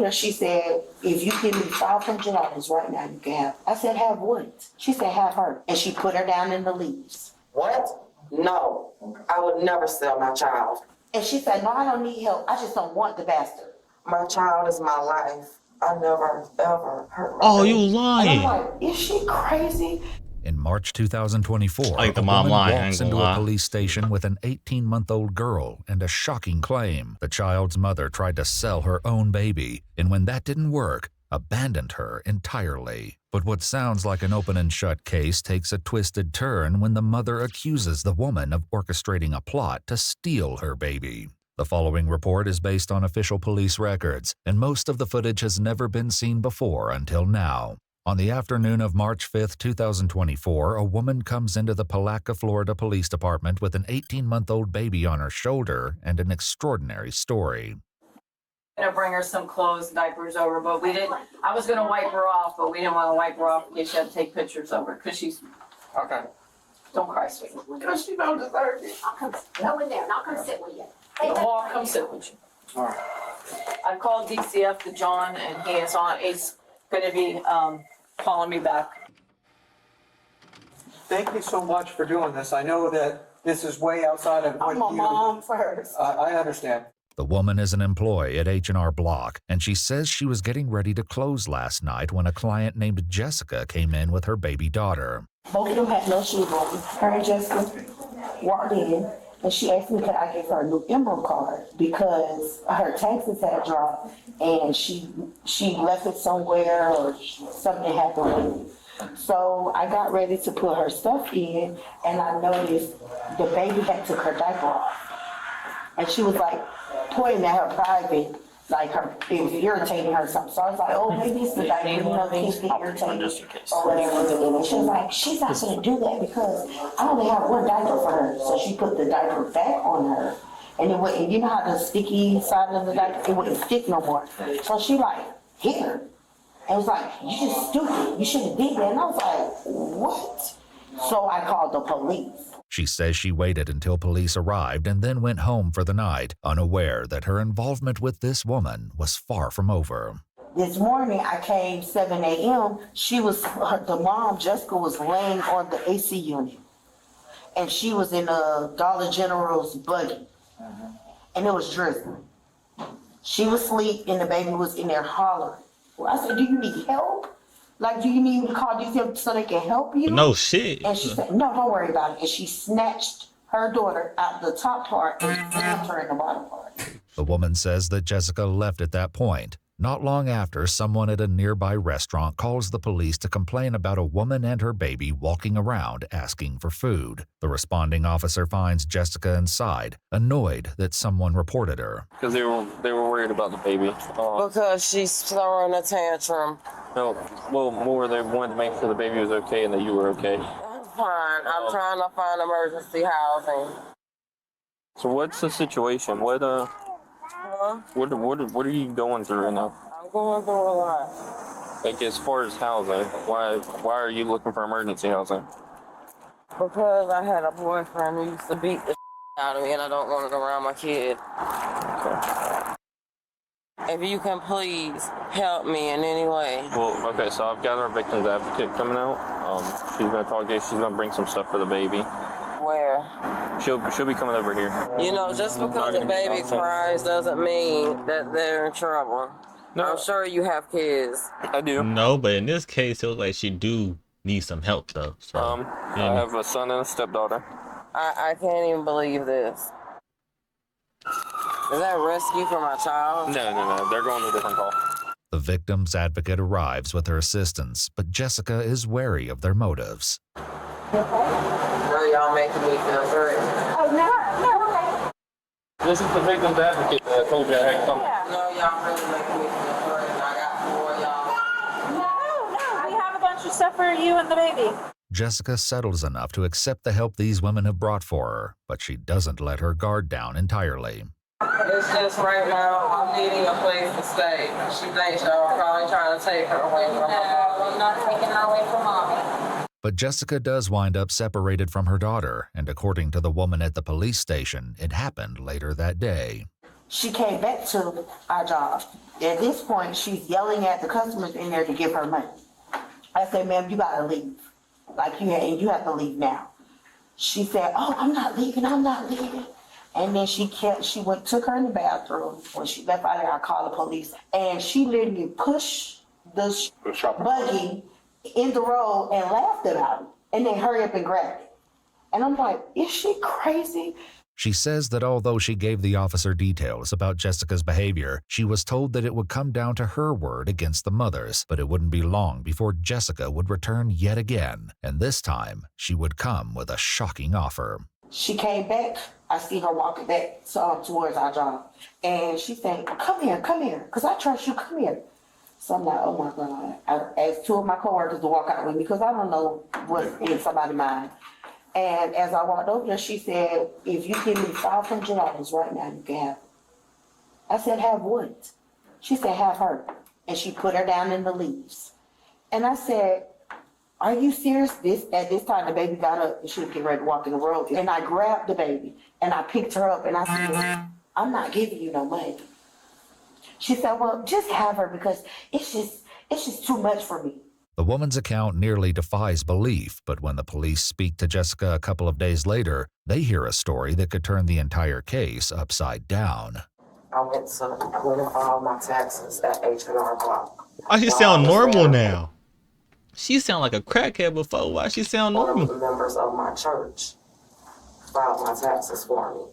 her, she said, if you give me $500 right now, you can have. I said, have what? She said, have her. And she put her down in the leaves. What? No, I would never sell my child. And she said, no, I don't need help. I just don't want the bastard. My child is my life. I never, ever hurt my Oh, you baby. And lying. I'm like, is she crazy? In March 2024, Like the a mom woman lying, I walks ain't into gonna a lie. police station with an 18-month-old girl and a shocking claim. The child's mother tried to sell her own baby, and when that didn't work, abandoned her entirely. But what sounds like an open and shut case takes a twisted turn when the mother accuses the woman of orchestrating a plot to steal her baby. The following report is based on official police records, and most of the footage has never been seen before until now. On the afternoon of March 5, 2024, a woman comes into the Palatka, Florida Police Department with an 18-month-old baby on her shoulder and an extraordinary story. To bring her some clothes, diapers over, but we didn't. I was gonna wipe her off, but we didn't want to wipe her off in case she had to take pictures of her because she's. Okay. Don't cry, sweetie. Because she don't deserve it. I'll come, go in there and I'll come sit with you. Well, I'll come sit with you. All right. I called DCF to John, and he is on. He's gonna be calling me back. Thank you so much for doing this. I know that this is way outside of what I'm a you... mom first. I understand. The woman is an employee at H&R Block, and she says she was getting ready to close last night when a client named Jessica came in with her baby daughter. Both of them had no shoes on. Her and Jessica walked in, and she asked me could I give her a new Emerald card because her taxes had dropped, and she left it somewhere or something happened with it. So I got ready to put her stuff in, and I noticed the baby had took her diaper off. And she was like pointing at her private, like it was irritating her or something. So I was like, oh, maybe it's the diaper, you know, kids get irritated or whatever. And she was like, she's not gonna do that because I only have one diaper for her. So she put the diaper back on her. And it wouldn't, you know how the sticky side of the diaper, it wouldn't stick no more. So she like hit her. And was like, you just stupid, you shouldn't have did that. And I was like, what? So I called the police. She says she waited until police arrived and then went home for the night, unaware that her involvement with this woman was far from over. This morning I came 7 a.m. The mom, Jessica, was laying on the AC unit. And she was in a Dollar General's buggy. And it was drizzling. She was asleep and the baby was in there hollering. Well, I said, do you need help? Like, do you need me to call DCF so they can help you? No shit. And she said, no, don't worry about it. And she snatched her daughter out the top part and slammed her in the bottom part. The woman says that Jessica left at that point. Not long after, someone at a nearby restaurant calls the police to complain about a woman and her baby walking around asking for food. The responding officer finds Jessica inside, annoyed that someone reported her. Because they were worried about the baby. Because she's throwing a tantrum. No, well, more they wanted to make sure the baby was okay and that you were okay. I'm fine. I'm trying to find emergency housing. So what's the situation? What are you going through right now? I'm going through a lot. Like as far as housing, why are you looking for emergency housing? Because I had a boyfriend who used to beat the out of me and I don't want it around my kid. If you can please help me in any way. Well, okay, so I've got our victim's advocate coming out. She's gonna talk to you. She's gonna bring some stuff for the baby. Where? She'll be coming over here. You know, just because the baby cries doesn't mean that they're in trouble. No. I'm sure you have kids. I do. No, but in this case, it was like she do need some help though. So, I have a son and a stepdaughter. I can't even believe this. Is that rescue for my child? No. They're going to a different call. The victim's advocate arrives with her assistance, but Jessica is wary of their motives. Really, y'all making me feel great. Oh, no, okay. This is the victim's advocate that I told you I had come. No, y'all really making me feel great. And I got 4 y'all. No, we have a bunch of stuff for you and the baby. Jessica settles enough to accept the help these women have brought for her, but she doesn't let her guard down entirely. It's just right now, I'm needing a place to stay. She thinks y'all are probably trying to take her away from her. No, I'm not taking her away from mommy. But Jessica does wind up separated from her daughter, and according to the woman at the police station, it happened later that day. She came back to our job At this point, she's yelling at the customers in there to give her money. I said, ma'am, you gotta leave. Like you have to leave now. She said, oh, I'm not leaving. And then took her in the bathroom. When she left out there, I called the police. And she literally pushed the buggy in the road and laughed about it. And then hurry up and grabbed it. And I'm like, is she crazy? She says that although she gave the officer details about Jessica's behavior, she was told that it would come down to her word against the mother's, but it wouldn't be long before Jessica would return yet again, and this time she would come with a shocking offer. She came back. I see her walking back towards our job, and she said, come here, because I trust you, come here. So I'm like, oh my God. I asked two of my coworkers to walk out with me because I don't know what's in somebody's mind. And as I walked over there, she said, if you give me $500 right now, you can have it. I said, have what? She said, have her. And she put her down in the leaves. And I said, are you serious? At this time, the baby got up and she was getting ready to walk in the road. And I grabbed the baby and I picked her up and I said, I'm not giving you no money. She said, well, just have her because it's just too much for me. The woman's account nearly defies belief, but when the police speak to Jessica a couple of days later, they hear a story that could turn the entire case upside down. I went to file my taxes at H&R Block. Why she sound normal now? She sound like a crackhead before. Why she sound One of normal? the members of my church filed my taxes for me.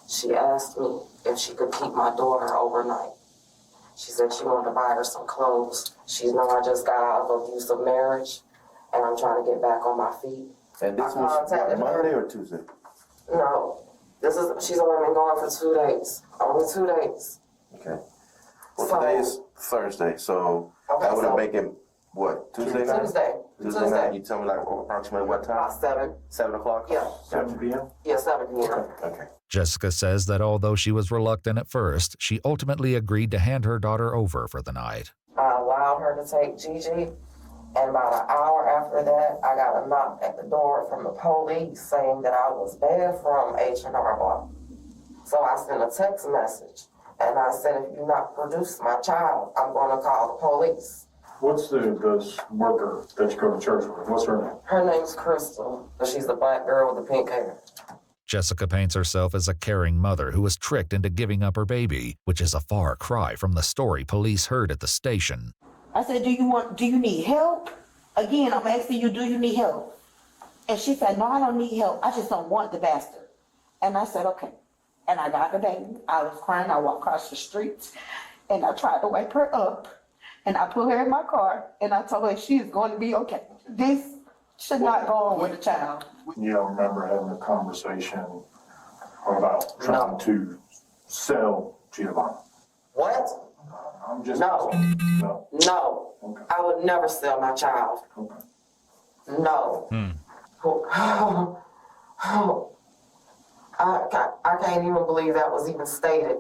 She asked me if she could keep my daughter overnight. She said she wanted to buy her some clothes. She know I just got out of abusive marriage, and I'm trying to get back on my feet. And this was Monday or Tuesday? No, she's only been gone for 2 days. Only 2 days. Okay. Well, today is Thursday, so that would make it, what, Tuesday night? Tuesday night, you tell me like approximately what time? About 7. 7 o'clock? Yeah. 7 p.m.? Yeah, 7 p.m. Okay. Jessica says that although she was reluctant at first, she ultimately agreed to hand her daughter over for the night. I allowed her to take Gigi, and about an hour after that, I got a knock at the door from the police saying that I was banned from H&R Block. So I sent a text message, and I said, if you not produce my child, I'm going to call the police. What's the worker that you go to church with? What's her name? Her name's Crystal, but she's the black girl with the pink hair. Jessica paints herself as a caring mother who was tricked into giving up her baby, which is a far cry from the story police heard at the station. I said, do you need help? Again, I'm asking you, do you need help? And she said, no, I don't need help. I just don't want the bastard. And I said, okay. And I got the baby. I was crying. I walked across the street and I tried to wake her up. And I put her in my car and I told her she is going to be okay. This should not go on with a child. You don't remember having a conversation about trying to sell Giovanni? What? I'm just No. No. Okay. I would never sell my child. Okay. No. I can't even believe that was even stated.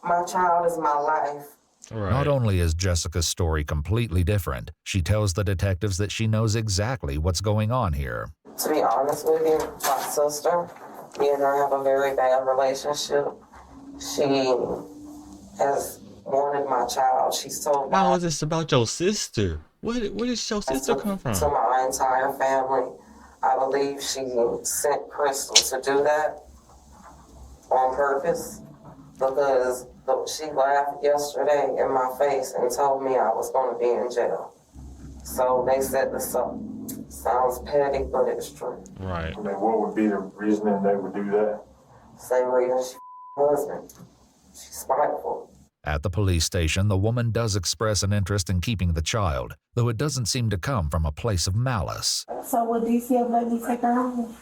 My child is my life. Right. Not only is Jessica's story completely different, she tells the detectives that she knows exactly what's going on here. To be honest with you, my sister, me and her have a very bad relationship. She has wanted my child. She's told How is this about your sister? Where did your sister come from? To my entire family. I believe she sent Crystal to do that on purpose because she laughed yesterday in my face and told me I was going to be in jail. So they said this up. Sounds petty, but it's true. Right. I mean, what would be the reasoning they would do that? Same reason she husband. She's spiteful. At the police station, the woman does express an interest in keeping the child, though it doesn't seem to come from a place of malice. So would DCF let me take her home?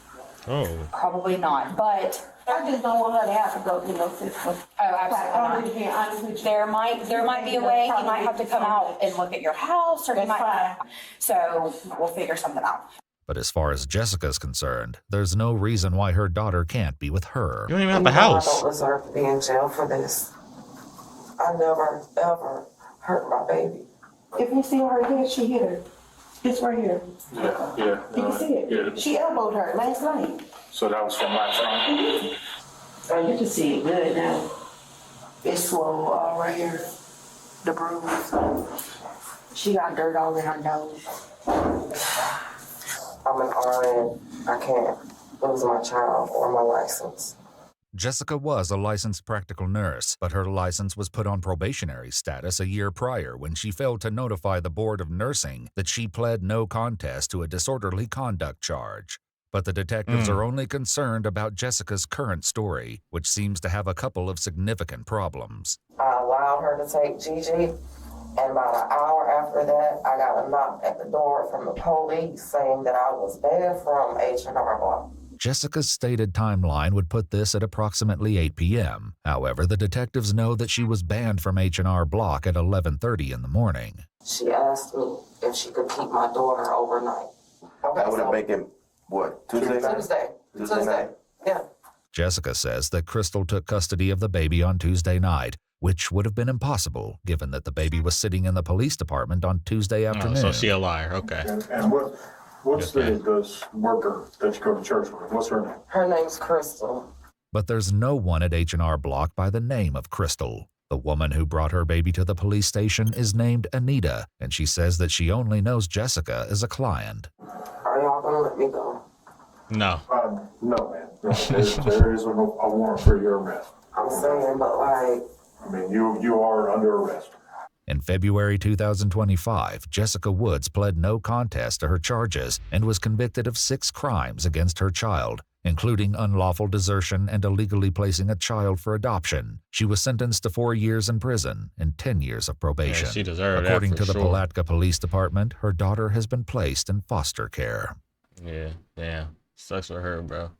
Oh. Probably not, but I just don't want her to have to go through no system. absolutely not. There might be a way. He might have to come out and look at your house, or he That's might. fine. So we'll figure something out. But as far as Jessica's concerned, there's no reason why her daughter can't be with her. You don't even have a I house. don't deserve to be in jail for this. I never, ever hurt my baby. If you see her here, she hit her. This right here. Yeah. You can see it. Yeah. She elbowed her last night. So that was from last night? Oh, you can see it good now. It's swole all right here. the bruise. She got dirt all in her nose. I'm an RN. I can't lose my child or my license. Jessica was a licensed practical nurse, but her license was put on probationary status a year prior when she failed to notify the Board of Nursing that she pled no contest to a disorderly conduct charge. But the detectives are only concerned about Jessica's current story, which seems to have a couple of significant problems. I allowed her to take Gigi, and about an hour after that, I got a knock at the door from the police saying that I was banned from H&R Block. Jessica's stated timeline would put this at approximately 8 p.m. However, the detectives know that she was banned from H&R Block at 11:30 in the morning. She asked me if she could keep my daughter overnight. That would make it, what, Tuesday night? Tuesday night? Yeah. Jessica says that Crystal took custody of the baby on Tuesday night, which would have been impossible given that the baby was sitting in the police department on Tuesday afternoon. So she a liar. Okay. And what's this worker that you go to church with? What's her name? Her name's Crystal. But there's no one at H&R Block by the name of Crystal. The woman who brought her baby to the police station is named Anita, and she says that she only knows Jessica as a client. Are y'all gonna let me go? No. No, man. No, there is a warrant for your arrest. I'm saying, but like... I mean, you are under arrest. In February 2025, Jessica Woods pled no contest to her charges and was convicted of 6 crimes against her child, including unlawful desertion and illegally placing a child for adoption. She was sentenced to 4 years in prison and 10 years of probation. Yeah, she deserved that According for to the sure. Palatka Police Department, her daughter has been placed in foster care. Yeah, damn. Sucks for her, bro.